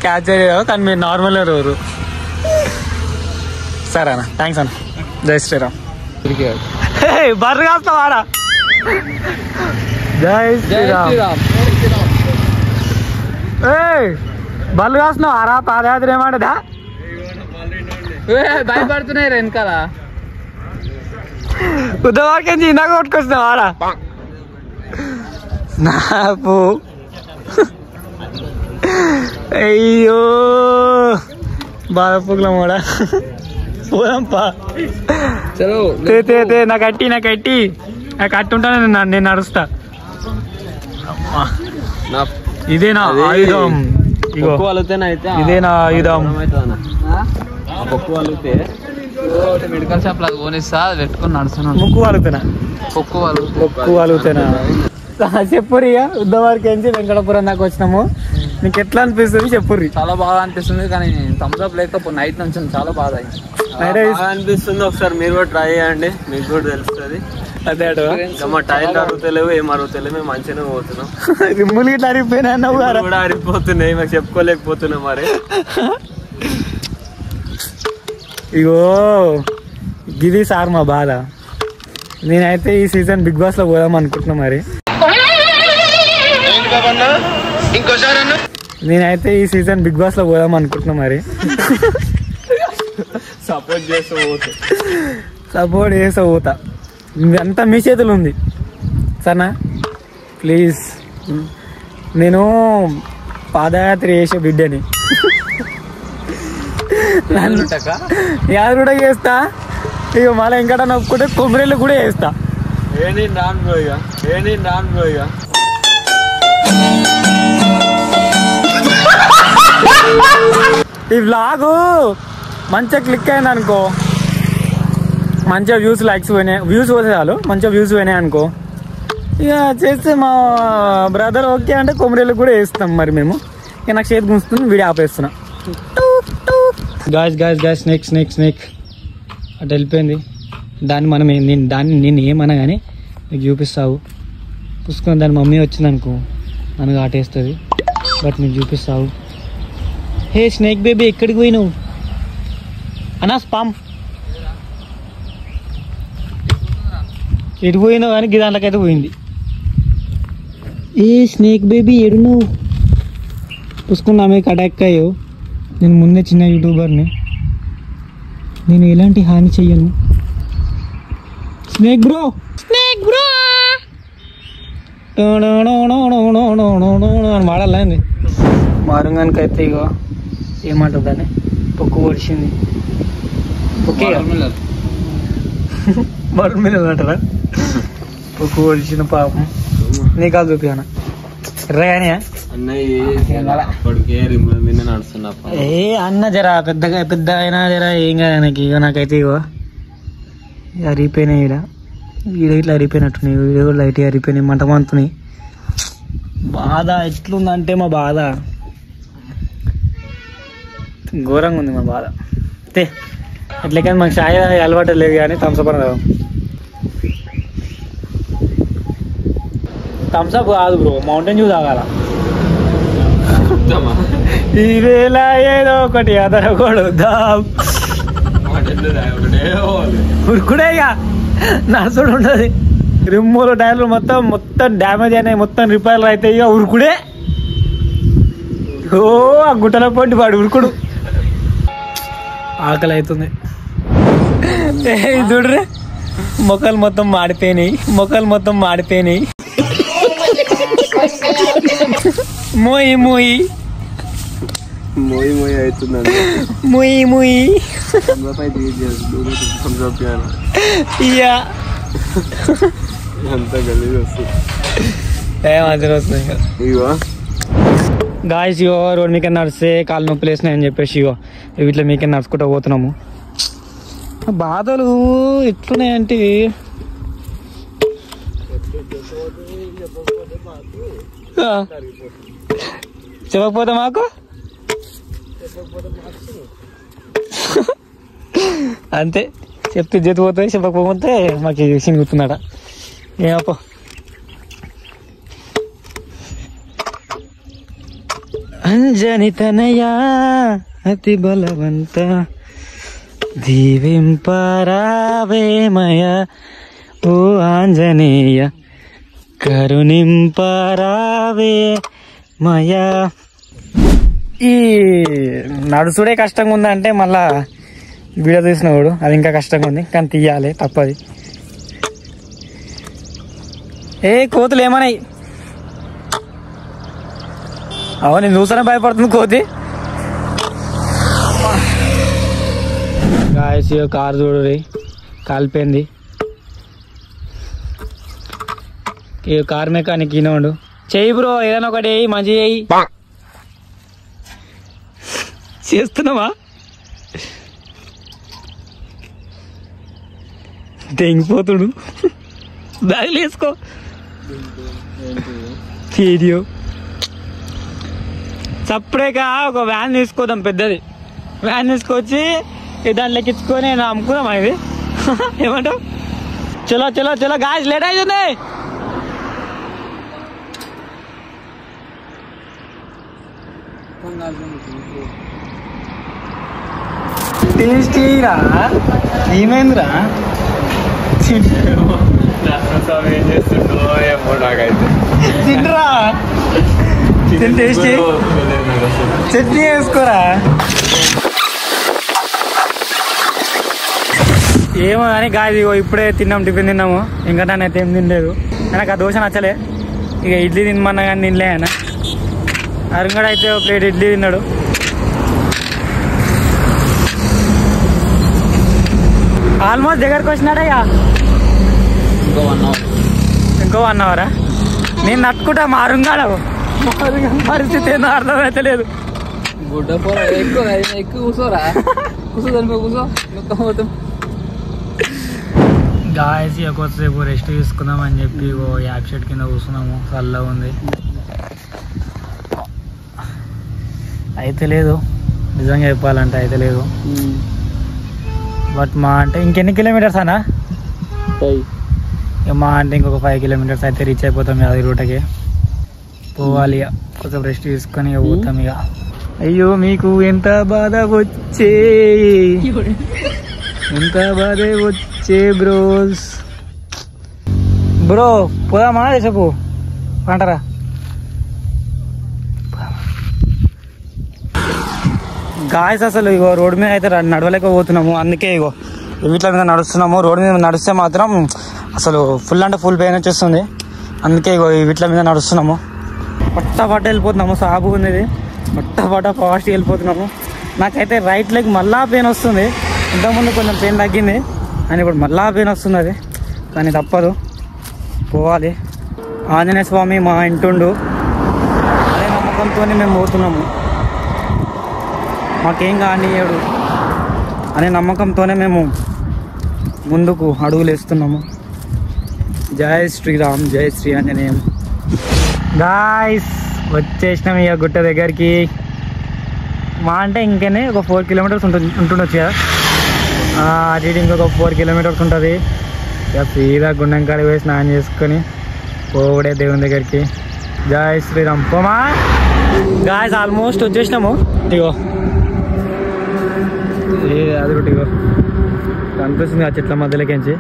Catch అయ్యావు కానీ మీరు నార్మల్ ఎవరు. సరే అన్న, థ్యాంక్స్ అన్న. జై శ్రీరామ్. బర్రు కాస్తావు ఆడ. జై శ్రీరామ్. బల్లు కాస్తున్నావు ఆరా. పాదయాత్ర ఏమాడదా భయపడుతున్నాయి వెనకాల. ఉద్దవాడికి ఇందాక కొట్టుకొస్తున్నావు ఆడ. నాకు అయ్యో బాధపుగ్ల కూడా పోదాంపా. నాకు కట్టి నాకు కట్టి ఉంటాను. నేను నడుస్తా. ఇదేనా ఆయుధం? ఇదేనా ఆయుధం? మెడికల్ షాప్ లో కొనిస్తా, పెట్టుకుని నడుస్తున్నాను. ముక్కు వాలుగుతున్నా. పొక్కు వాలుగుతున్నా. చెప్పుర్రి. ఉద్దవారికి ఏంచి వెంకటాపురం దాకా వచ్చినాము. నీకు ఎట్లా అనిపిస్తుంది చెప్పుర్రి. చాలా బాగా అనిపిస్తుంది కానీ థమ్స్అప్ లేకపోతే నైట్ నుంచి చాలా బాధ అనిపిస్తుంది. ఒకసారి మీరు కూడా ట్రై చేయండి, మీకు కూడా తెలుస్తుంది. అదే మా టైర్లు అరుగుతలేవు, ఏం అరుగుతలేవు. మేము మంచిగానే పోతున్నాం. రిమ్ములు గిట్లా అరిగిపోయినా కూడా అరిగిపోతున్నాయి. మాకు చెప్పుకోలేకపోతున్నాం. మరి ఇగో గిది సార్ మా బాధ. నేనైతే ఈ సీజన్ బిగ్ బాస్ లో పోదాం అనుకుంటున్నా. మరి నేనైతే ఈ సీజన్ బిగ్ బాస్ లో పోదాం అనుకుంటున్నా. మరి సపోర్ట్ చేస్తా పోతా. అంతా మీ చేతులు ఉంది సరేనా. ప్లీజ్, నేను పాదయాత్ర చేసే బిడ్డని. యాద కూడా చేస్తా. ఇక మళ్ళీ ఇంకా నొప్పుకుంటే కొమ్మరేళ్ళు కూడా వేస్తా. ఈ వ్లాగు మంచిగా క్లిక్ అయింది అనుకో, మంచిగా లైక్స్ పోయినాయి, వ్యూస్ పోతే చాలు, మంచిగా వ్యూస్ పోయినాయి అనుకో, ఇక చేస్తే మా బ్రదర్ ఓకే అంటే కొమ్మరేళ్ళు కూడా వేస్తాం. మరి మేము ఇక నాకు చేతి గుంచుతుంది, వీడియో ఆపేస్తున్నా. గాయస్ స్నేక్ అటు వెళ్ళిపోయింది. దాన్ని మనం నేను ఏమన్నా కానీ నీకు చూపిస్తావు. పుసుకొని దాని మమ్మీ వచ్చింది అనుకో మనకు ఆటేస్తుంది. బట్ నీకు చూపిస్తావు. హే స్నేక్ బేబీ ఎక్కడికి పోయినావు అన్నా? స్పామ్ ఎటు పోయినావు కానీ దాంట్లోకైతే పోయింది. ఏ స్నేక్ బేబీ ఎడు నువ్వు? పుసుకున్నా మీకు అటాక్ అయ్యో. నేను ముందే చిన్న యూట్యూబర్ని, నేను ఎలాంటి హాని చెయ్యను. స్నేక్ బ్రో అని వాడాలండి. మారుగానికి అయితే ఇగో ఏమంటుంది అని పొక్కు పొడిచింది. పొక్కే బరువు మీద అంటారా? పొక్కు పొడిచిన పాపం. నీకు అది చూపినా ఎర్రగానే ఏ అన్న జర పెద్ద అయినా జర ఏం కాదు నాకు. ఇక నాకైతే ఇగో అరిగిపోయినాయి. ఈడ ఇట్లా అరిగిపోయినట్టున్నాయి, ఇవి లైట్ అరిగిపోయినాయి, మంటమంతున్నాయి. బాధ ఎట్లుందంటే మా బాధ ఘోరంగా ఉంది. మా బాధ అంతే. ఎట్లకైనా మాకు చాయ్ అలవాటు లేదు కానీ థమ్స్అప్ అని కదా. థమ్స్అప్ కాదు బ్రో, మౌంటైన్ జ్యూ తాగాల. ఈవేళ ఏదో ఒకటి అదరకూడదాం. ఉరుకుడే ఇక నడుచుడు ఉండదు. రిమ్ములు టైర్లు మొత్తం డ్యామేజ్ అయినాయి, మొత్తం రిపేర్లు అవుతాయి. ఇక ఉరుకుడే. ఓ ఆ గుట్టల పొంటి వాడు ఉరుకుడు. ఆకలి అవుతుంది. చూడరే మొక్కలు మొత్తం మాడిపోయినాయి. మోయి అవుతుందండి. మోయి గాయస్ ఇగో రోడ్ మీకే నడిస్తే కాళ్ళు నొప్పులు వేసినాయి అని చెప్పేసి ఇగో వీటిలో మీకే నడుచుకుంటూ పోతున్నాము. బాధలు ఎట్లున్నాయంటే చెప్పకపోతే మాకు అంతే. చెప్తే జత పోతుంది, చెప్పకపోతే మాకు సింగుతున్నాడ. ఏమప్ప అంజని తనయా అతి బలవంత దీవింపరావేమయ ఓ ఆంజనేయ కరుణింపరావే మయా. ఈ నడుచుడే కష్టంగా ఉందంటే మళ్ళా వీడియో తీసినవాడు అది ఇంకా కష్టంగా ఉంది, కానీ తీయాలి తప్పది. ఏ కోతులు ఏమన్నాయి? అవును, నేను చూసానే భయపడుతుంది కోతి. గాయస్ కారు చూడు కాలిపోయింది. ఈ కార్ మెకానిక్ ఈనోడు చెయ్యి బ్రో, ఏదైనా ఒకటి మంచి చెయ్యి. చేస్తున్నావా? తెంగిపోతుడు. బ్యాగులు వేసుకో. వీడియో సపరేట్గా ఒక వ్యాన్ తీసుకోదాం, పెద్దది వ్యాన్ తీసుకొచ్చి దాన్ని లెక్కించుకొని అమ్ముకుందాం. ఇది ఏమంటావు? చలో చలో చలో గాయస్, లేట్ అవుతుంది. టేస్టీరా ఏమైందిరా? తింటరా టేస్టీ చట్నీ వేసుకోరా. ఏమో కానీ గాయస్ ఇప్పుడే తిన్నాము, టిఫిన్ తిన్నాము. ఇంకా నానైతే ఏం తినలేదు. నాకు ఆ దోశ నచ్చలే, ఇక ఇడ్లీ తినమన్నా కానీ తినలే. ఆయన అరుంగడు అయితే ఒక ప్లేట్ ఇడ్లీ తిన్నాడు. ఆల్మోస్ట్ దగ్గరకు వచ్చినాడయ్యా. ఇంకో 1 అవరా? నేను నట్టుకుంటా మా అరుంగాడు. పరిస్థితి ఏందో అర్థమైతే లేదు. గాయస్ కొద్దిసేపు రెస్ట్ తీసుకుందాం అని చెప్పి యాప్ షెడ్ కింద కూర్చున్నాము. చల్లగా ఉంది. అయితే లేదు, నిజంగా చెప్పాలంటే అయితే లేదు. బట్ మా అంటే ఇంకెన్ని కిలోమీటర్స్ అన్నా? మా అంటే ఇంకొక 5 కిలోమీటర్స్ అయితే రీచ్ అయిపోతాం. అది రూటకి పోవాలి. ఇక కొంచెం రెస్ట్ తీసుకొని పోతాం. ఇక అయ్యో మీకు ఎంత బాధ వచ్చే, ఎంత బాధ వచ్చే బ్రోస్. బ్రో పోదామా? చెప్పు అంటారా? గాయస్ అసలు ఇగో రోడ్డు మీద అయితే నడవలేకపోతున్నాము. అందుకే ఇగో వీట్ల మీద నడుస్తున్నాము. రోడ్డు మీద నడిస్తే మాత్రం అసలు ఫుల్ అంటే ఫుల్ పెయిన్ వచ్చేస్తుంది. అందుకే ఇగో వీట్ల మీద నడుస్తున్నాము. పట్ట వెళ్ళిపోతున్నాము. సాగు ఉంది, పట్ట ఫాస్ట్ వెళ్ళిపోతున్నాము. నాకైతే రైట్ లెగ్ మళ్ళా పెయిన్ వస్తుంది. ఇంతకుముందు కొంచెం పెయిన్ తగ్గింది, అని ఇప్పుడు మళ్ళా పెయిన్ వస్తుంది. అది కానీ తప్పదు, పోవాలి. ఆంజనేయ స్వామి మా ఇంటుండు, అదే నమ్మకంతో మేము పోతున్నాము. మాకేం కానియడు అనే నమ్మకంతోనే మేము ముందుకు అడుగులు వేస్తున్నాము. జై శ్రీరామ్, జై శ్రీ ఆంజనేయం. గాయ్స్ వచ్చేసినాం ఇక గుట్ట దగ్గరికి. మా అంటే ఇంకనే ఒక 4 కిలోమీటర్స్ ఉంటుండొచ్చు కదా. అటు ఇటు ఇంకొక 4 కిలోమీటర్స్ ఉంటుంది. ఇక సీదా గుండం కాడికి పోయి స్నానం చేసుకొని పోవడే దేవుని దగ్గరికి. జై శ్రీరామ్. పోమా గాయ్స్, ఆల్మోస్ట్ వచ్చేసినాము. ఇగో అది ఒకటి ఇగో కనిపిస్తుంది ఆ చెట్ల మధ్యలోకించి.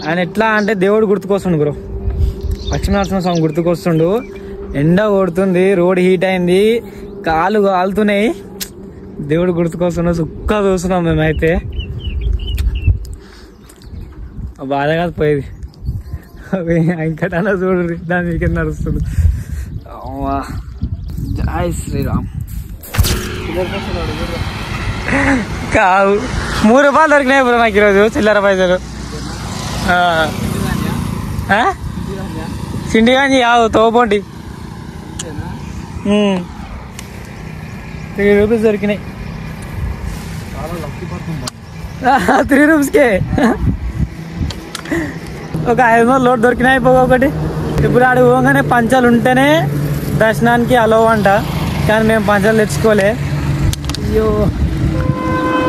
ఆయన ఎట్లా అంటే దేవుడు గుర్తుకొస్తుండు బ్రో. లక్ష్మీనరసింహ స్వామి గుర్తుకొస్తుండు. ఎండ కొడుతుంది, రోడ్ హీట్ అయింది, కాలు కాలుతున్నాయి. దేవుడు గుర్తుకొస్తుండు. సుక్క చూస్తున్నాం మేమైతే. బాధ కాదు పోయేది. ఇంకా చూడు దాని మీకు నడుస్తుంది. జై శ్రీరామ్. కావు 3 రూపాయలు దొరికినాయి బ్రో నాకు ఈరోజు, చిల్లర పైసలు. సిండిగాంజీ కాదు, తోపోండి. 3 రూపీస్ దొరికినాయి. 3 రూపీస్కే ఒక 500 లోటు దొరికినాయి. ఒకటి ఇప్పుడు ఆడు పోగానే పంచాలు ఉంటేనే దర్శనానికి అలో అంట, కానీ మేము పంచాలు తెచ్చుకోలే. అయ్యో,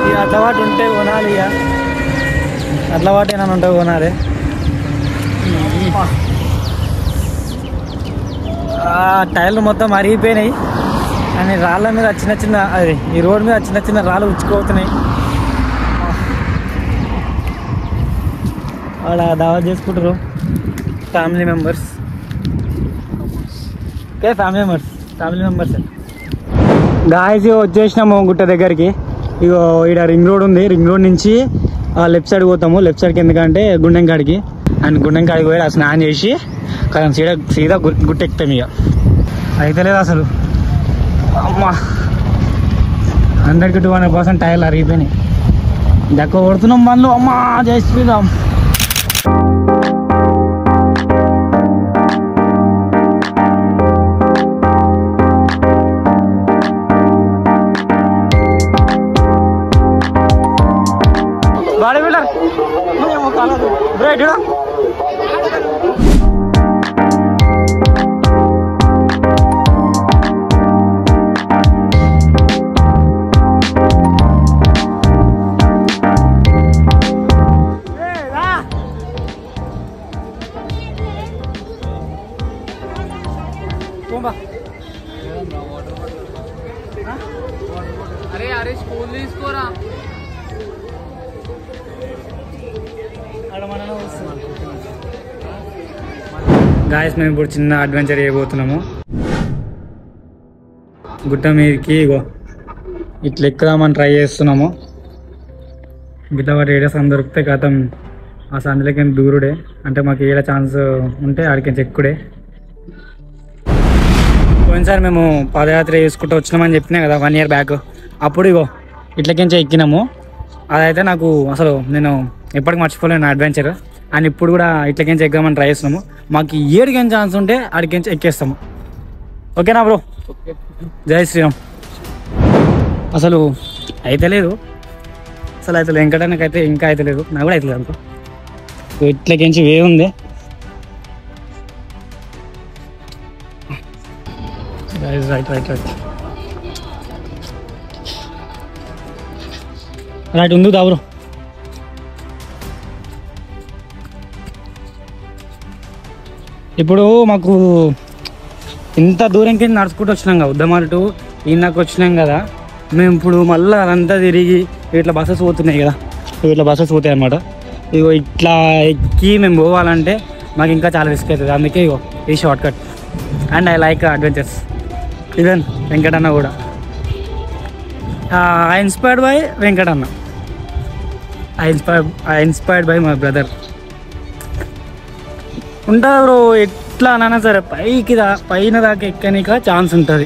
ఇక అట్లవాటు ఉంటే కొనాలి. ఇక అట్లవాటు ఏమైనా ఉంటే కొనాలి. టైర్లు మొత్తం అరిగిపోయినాయి అని రాళ్ళ మీద చిన్న అది ఈ రోడ్ మీద చిన్న రాళ్ళు ఉచ్చుకోవుతున్నాయి. వాళ్ళ దావత్ చేసుకుంటారు family members. Okay family members guys వచ్చేసినాము గుట్ట దగ్గరికి. ఇగో ఇక్కడ రింగ్ రోడ్ ఉంది. రింగ్ రోడ్ నుంచి లెఫ్ట్ సైడ్ పోతాము. లెఫ్ట్ సైడ్కి ఎందుకంటే గుండెం కాడికి పోయి స్నానం చేసి కదా సీదా గుట్ట ఎక్కుతాం. ఇక అయితే లేదు అసలు అమ్మా 100కి 200% టైర్లు అరిగిపోయినాయి. దక్క కొడుతున్నాం బండ్లు. అమ్మా జై శ్రీరామ్. బాడీ బిల్డర్ బ్రేక్ అరే స్కూల్ తీసుకోరా. గాయస్ మేము ఇప్పుడు చిన్న అడ్వెంచర్ చేయబోతున్నాము. గుట్ట మీదకి ఇగో ఇట్లా ఎక్కుదామని ట్రై చేస్తున్నాము. గిట్ల వాటి ఏడా సందు దొరికితే గతం ఆ సందులకి దూరుడే. అంటే మాకు ఏడా ఛాన్స్ ఉంటే ఆడికి ఎక్కుడే. పోయినసారి మేము పాదయాత్ర చేసుకుంటూ వచ్చినామని చెప్పినా కదా 1 year బ్యాక్. అప్పుడు ఇగో ఇట్లకించే ఎక్కినాము. అదైతే నాకు అసలు నేను ఎప్పటికి మర్చిపోలేను అడ్వెంచర్. అండ్ ఇప్పుడు కూడా ఇట్లకించి ఎగ్గామని ట్రై చేస్తున్నాము. మాకు ఏడికేం ఛాన్స్ ఉంటే ఆడికించి ఎక్కేస్తాము. ఓకేనా బ్రో? జై శ్రీరామ్. అసలు అయితే లేదు వెంకటన్నకైతే ఇంకా అయితే లేదు. నాకు కూడా అయితే లేదు అనుకో. ఇట్లకించి వే ఉంది. రైట్ ఉంది బ్రో. ఇప్పుడు మాకు ఇంత దూరం కింద నడుచుకుంటూ వచ్చినాం కదా, ఉద్దమారు టు ఈయనకు వచ్చినాం కదా. మేము ఇప్పుడు మళ్ళీ అదంతా తిరిగి ఇట్లా బస్సెస్ పోతున్నాయి కదా, ఇట్లా బస్సెస్ పోతాయి అన్నమాట. ఇగో ఇట్లా ఎక్కి మేము పోవాలంటే మాకు ఇంకా చాలా రిస్క్ అవుతుంది. అందుకే ఇగో ఈ short cut. And I like adventures. Even Venkatanna కూడా I inspired by Venkatanna. I inspired by my brother. ఉంటుంది బ్రో. ఎట్లా అన్నా సరే పైన దాకా ఎక్కనిక ఛాన్స్ ఉంటుంది.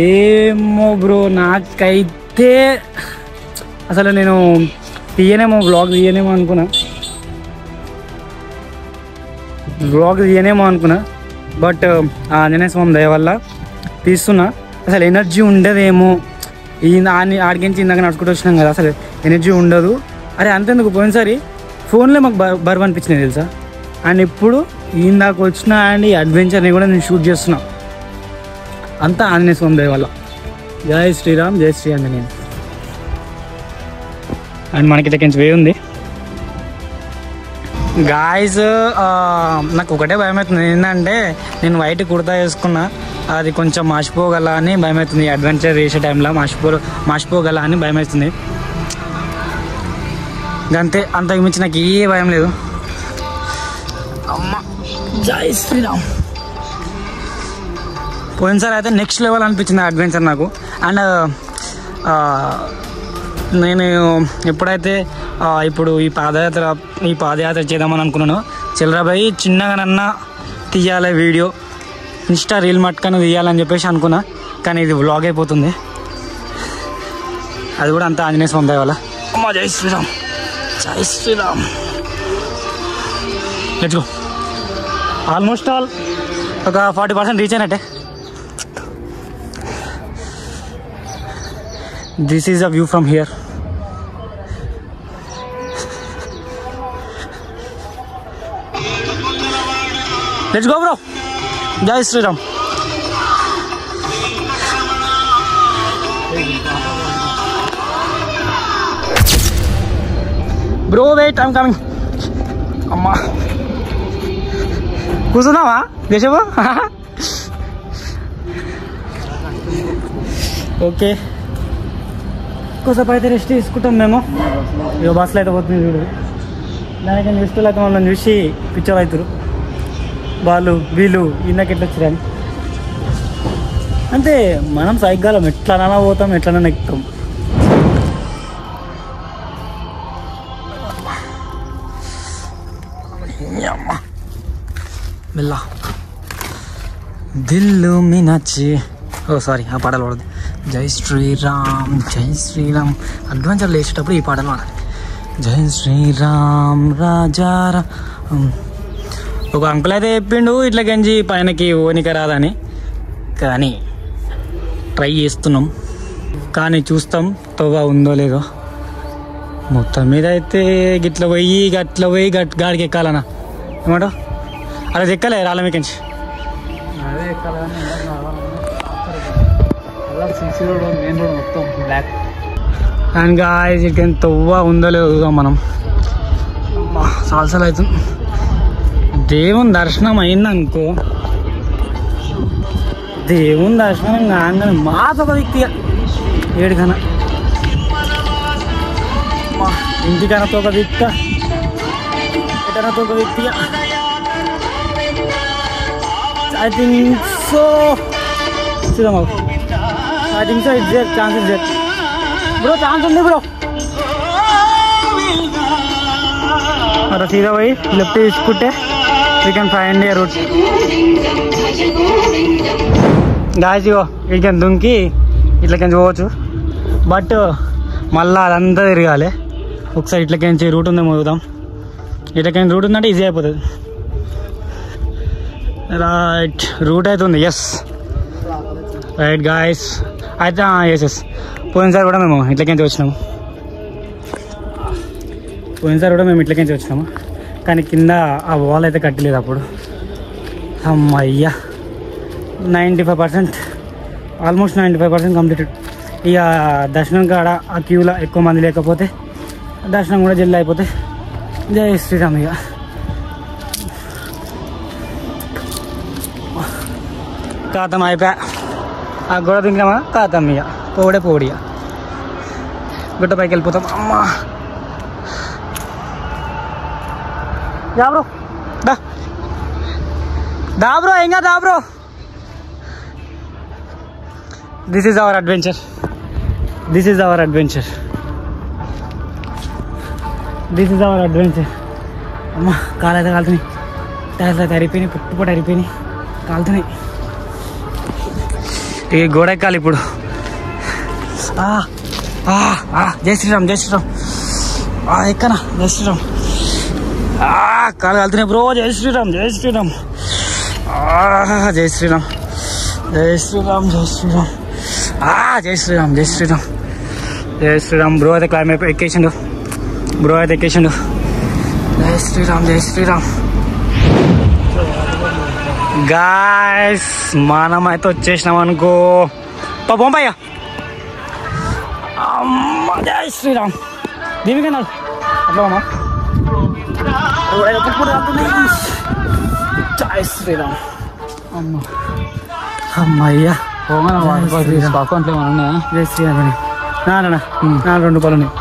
ఏమో బ్రో, నాకైతే అసలు నేను వ్లాగ్ తీయనేమో అనుకున్నా. బట్ ఆంజనేయ స్వామి దయ వల్ల తీస్తున్నా. అసలు ఎనర్జీ ఉండదేమో. ఆడికించి ఇందాక నడుచుకుంటూ వచ్చినాం కదా, అసలు ఎనర్జీ ఉండదు. అరే అంతెందుకు, పోయినసారి ఫోన్లో మాకు బరువు అనిపించినాయి తెలుసా. అండ్ ఇప్పుడు ఇందాక వచ్చిన అండ్ ఈ అడ్వెంచర్ని కూడా నేను షూట్ చేస్తున్నా. అంతా ఆంజనేయ స్వామి దయ వల్ల. జై శ్రీరామ్, జై శ్రీ ఆంజనేయ. అండ్ మనకి ఇక్కడికి వే ఉంది గాయస్. నాకు ఒకటే భయం అవుతుంది ఏంటంటే, నేను వైట్ కుర్తా వేసుకున్నా, అది కొంచెం మాసిపోగల అని భయం అవుతుంది. అడ్వెంచర్ చేసే టైంలో మాసిపోగల అని భయం అవుతుంది. అంతే, అంతకు మించి నాకు ఏ భయం లేదు. అమ్మ జై శ్రీరామ్. పోయినసారి అయితే నెక్స్ట్ లెవెల్ అనిపించింది అడ్వెంచర్ నాకు. అండ్ నేను ఎప్పుడైతే ఇప్పుడు ఈ పాదయాత్ర చేద్దామని అనుకున్నాను, చిల్లరబాయి చిన్నగానన్నా తీయాలి వీడియో, ఇన్స్టా రీల్ మట్టుకన్నా తీయాలని చెప్పేసి అనుకున్నా. కానీ ఇది వ్లాగ్ అయిపోతుంది. అది కూడా అంతా ఆంజనేయ స్వామి దయ వల్ల. అమ్మ జై శ్రీరామ్, జై Shriram. Let's go. Almost all ఒక 40% రీచ్ అయినట్టే. This is a view from here. Let's go bro. జై Shriram. Bro wait, I'm coming. అమ్మా కూర్చున్నావా దేశపు? ఓకే కొద్దిసేపు అయితే రెస్ట్ తీసుకుంటాం మేము. ఇక బస్సులో అయితే పోతుంది చూడు. దానికి నెక్స్ట్ అయితే వాళ్ళని చూసి పిచ్చర్ అవుతారు వాళ్ళు వీళ్ళు ఇందాక ఎట్లా వచ్చారని. అంతే మనం సైకిల్ ఎట్లనైనా పోతాం ఎట్లనైనా ఎక్కుతాం. మెల్లా దిల్లు మీనాచి. ఓ సారీ ఆ పాటలు పాడదు. జై శ్రీరామ్ జై శ్రీరామ్. అడ్వెంచర్లు వేసేటప్పుడు ఈ పాటలు పాడాలి. జై శ్రీరామ్ రాజారా. ఒక అంకుల్ అయితే చెప్పిండు ఇట్లా గంజి పైనకి ఓనిక రాదని, కానీ ట్రై చేస్తున్నాం. కానీ చూస్తాం తోగా ఉందో లేదో. మొత్తం మీద అయితే గిట్ల పోయి గట్ల పోయి గాడికి ఎక్కాలన్నా ఏమంటావు? అలా ఎక్కలే రాళ్ళ మీకంచి. అదే ఎక్కాలని సిసి రోడ్ మెయిన్ రోడ్ మొత్తం బ్లాక్. అండ్ గాయ్స్ ఇక్కడ తవ్వ ఉందో లేదో మనం సాల్సాలు అవుతుంది. దేవుని దర్శనం అయిందనుకో, దేవుని దర్శనం కాగానే మాతో ఒక వ్యక్తిగా ఏడుకన్నా ఇంటికనతో ఒక వ్యక్తి ఎటనతో ఒక వ్యక్తిగా I think so. చూద్దాం I think so. It's there. Chance is there. Bro, chance ఉంది bro. అలా సీదా పోయి లెఫ్ట్ తీసుకుంటే we can find a route. Guys ఇగో ఇట్లా దుంకి ఇట్లకించి పోవచ్చు. బట్ మళ్ళీ అదంతా తిరగాలి. ఒకసారి ఇట్లకించి రూట్ ఉందేమో చూద్దాం. ఇట్లకించి రూట్ ఉందంటే ఈజీ అయిపోతుంది. రైట్ రూట్ అయితే ఉంది. ఎస్ రైట్ గాయస్ అయితే ఎస్ ఎస్. పోయినసారి కూడా మేము ఇట్లకించి వచ్చినాము. కానీ కింద ఆ వాల్ అయితే కట్టలేదు అప్పుడు. అమ్మయ్యా 95%, ఆల్మోస్ట్ 95% కంప్లీటెడ్. ఇక దర్శనం కాడ ఆ క్యూలో ఎక్కువ మంది లేకపోతే దర్శనం కూడా జల్ది అయిపోతే జై శ్రీరామ్. ఇక కాతం అయిపోయా. ఆ గొడవ తింటామా కాతం. ఇక పోడి ఇక గుట్ట పైకి వెళ్ళిపోతాం. అమ్మా దా బ్రో దా బ్రో ఇంకా దా bro. This is our adventure. అమ్మా కాలు అయితే కాలుతున్నాయి, టైర్స్ అయితే అరిపోయినాయి, పుట్టుపట్టు అరిపోయినాయి, కాలుతున్నాయి. ఇక గోడ ఎక్కాలి ఇప్పుడు. జై శ్రీరామ్ ఎక్కనా జై శ్రీరామ్. కాలు కాలుతున్నాయి బ్రో. జై శ్రీరామ్ బ్రో అయితే క్లైమ్ ఎక్కేసిండు. జై శ్రీరామ్. గాయ్స్ మనం అయితే వచ్చేసినాం అనుకో. పంపయ్య అమ్మా జై శ్రీరామ్. దీనికన్నా అట్లా అమ్మా జై శ్రీరామ్. అమ్మయ్యా అకౌంట్లో ఏమన్నా ఉన్నాయా? జై శ్రీరామ్. నా 2 రూపాయలు ఉన్నాయి.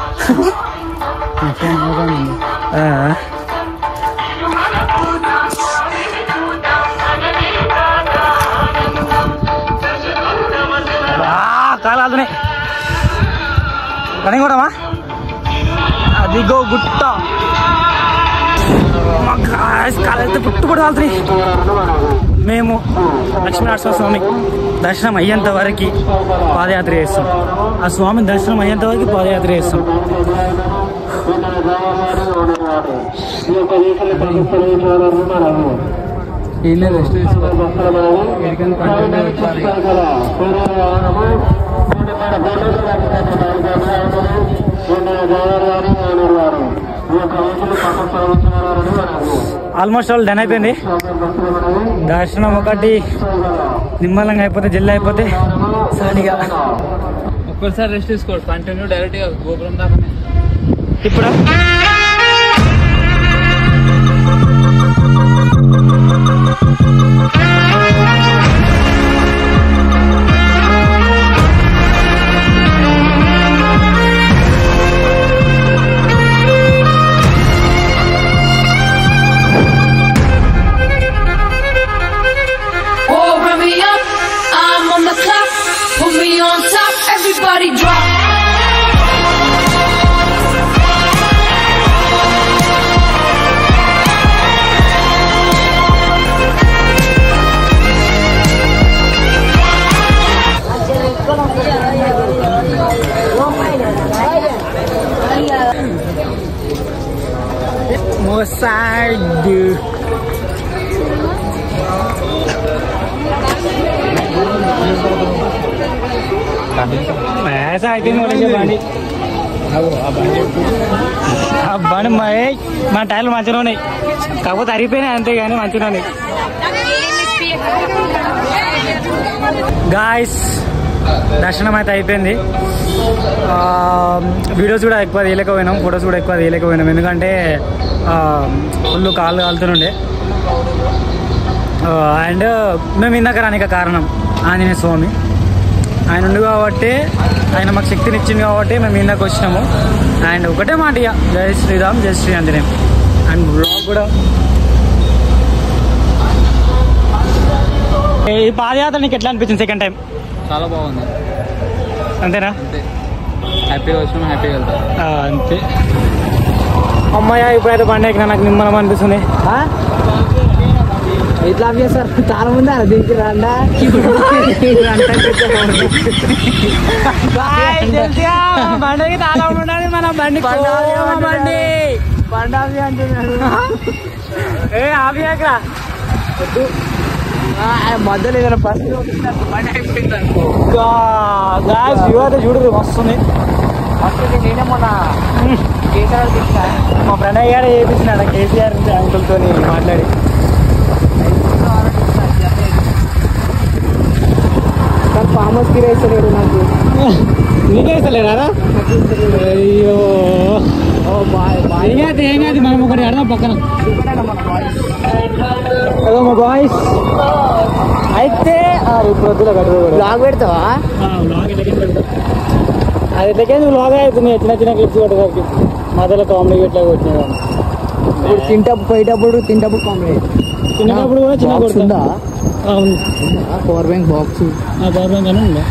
కాలు ఆదునే రన్నింగ్ కూడామా. అదిగో గుట్ట. కాలు అయితే పుట్టు కూడా కాలుతున్నాయి. మేము లక్ష్మీనరసింహస్వామి దర్శనం అయ్యేంత వరకు పాదయాత్ర చేస్తాం. ఆ స్వామి దర్శనం అయ్యేంత వరకు పాదయాత్ర చేస్తాం. రెస్ట్ ఆల్మోస్ట్ ఆల్ డన్ అయిపోయింది. దర్శనం ఒకటి నిమ్మలంగా అయిపోతే జల్లి అయిపోతే సాలిగా ఒక్కసారి రెస్ట్ తీసుకోండి. కంటిన్యూ డైరెక్ట్గా గోపురం దాకా. ఇప్పుడు Everybody drop. Mosaic. ऐसा आई थिंक बोले బండి ఆ బండి మన టైర్లు మంచిగా ఉన్నాయి కాకపోతే అరిగిపోయినాయి అంతే కానీ మంచిగా ఉన్నాయి గాయ్స్ దర్శనం అయితే అయిపోయింది వీడియోస్ కూడా ఎక్కువ తీయలేకపోయినాం ఫొటోస్ కూడా ఎక్కువ తీయలేకపోయినాం ఎందుకంటే ఫుల్ కాళ్ళు కాలుతుండే అండ్ మేము ఇందాక రానిక కారణం ఆంజనేయ స్వామి ఆయన ఉండు కాబట్టి ఆయన మాకు శక్తిని ఇచ్చింది కాబట్టి మేము ఇందాక వచ్చినాము అండ్ ఒకటే మాట ఇక జై శ్రీరామ్ జై శ్రీ ఆంజనేయం అండ్ బ్లాగ్ కూడా ఈ పాదయాత్ర నీకు ఎట్లా అనిపించింది సెకండ్ టైం చాలా బాగుంది అంతేనా అంతే హ్యాపీగా వచ్చినాం హ్యాపీగా వెళ్తాం అంతే అమ్మాయ ఇప్పుడైతే బండి ఎక్కినా నాకు నిమ్మలం అనిపిస్తుంది ఇట్లా సార్ చాలా ముందు దీనికి రండా బండికి తాళం ఉండాలి మన బండి బండి బండావి అంటున్నాడు ఏ ఆవి ఎక్కడా మధ్యలో ఏదైనా బస్సు చూడు వస్తుంది నేనే మొన్న కేసీఆర్ మా ఫ్రెండ్ అయ్యాడే చేయించినాడు కేసీఆర్ అంకుల్తో మాట్లాడి ఫామ్ హౌస్ కి వేస్తలేడు నాకు నీకే ఇస్తలేరా అయ్యో ఏం కాదు మనం ఒకటి అడదాం పక్కన అదో మా బాయ్స్ అయితే ఇప్పుడు వద్దులే కట్టు బ్లాగ్ పెడతావా అది ఎట్లకే నువ్వు లాగా అవుతుంది చిన్న చిన్న క్లిప్స్ కొట్టేసరికి మధ్యలో కామెడీ ఇట్లా వచ్చినా ఇప్పుడు తింటప్పుడు కామెడీ చిన్నప్పుడు కూడా చిన్న కొడుతుందా అవును power bank box power bank అని ఉందా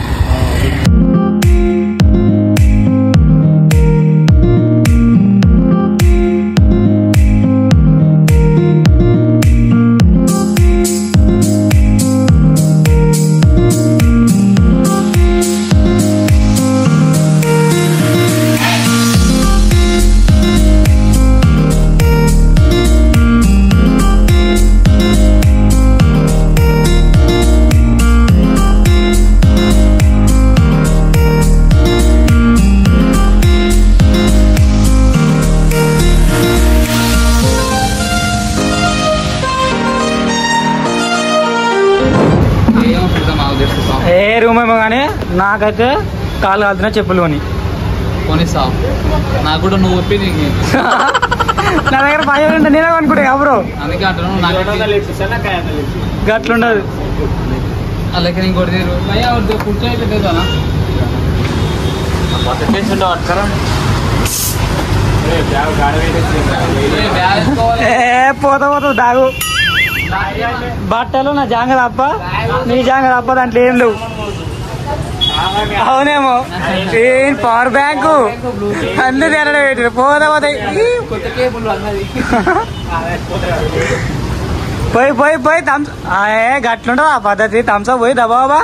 ఏ రూమ్ ఏమో కానీ నాకైతే కాలు కాలుతున్నా చెప్పులు కొని కొనిస్తా నాకు కూడా నువ్వు ఒప్పి నీకు నా దగ్గర 5 ఉంటే నేనే అనుకుంటా ఎవరు అందుకే అంటున్నాను నాకు గట్లుండదు అలాగే ఇంకోటి తీరు భయ్యా కుర్చీ అయితే లేదానా పోతా పోతావు దాగు బట్టలు నా జాంగ తప్ప నీ జాంగ తప్ప దాంట్లో ఏం లేవు అవునేమో ఏం పవర్ బ్యాంకు అన్ని తేడా పెట్టారు పోతా పోతాయి పోయి థమ్స్ గట్లుంటుంది ఆ పద్ధతి థమ్స్ పోయి దబాబా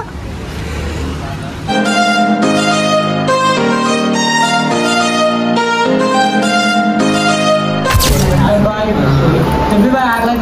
బాయ్ ఆకలి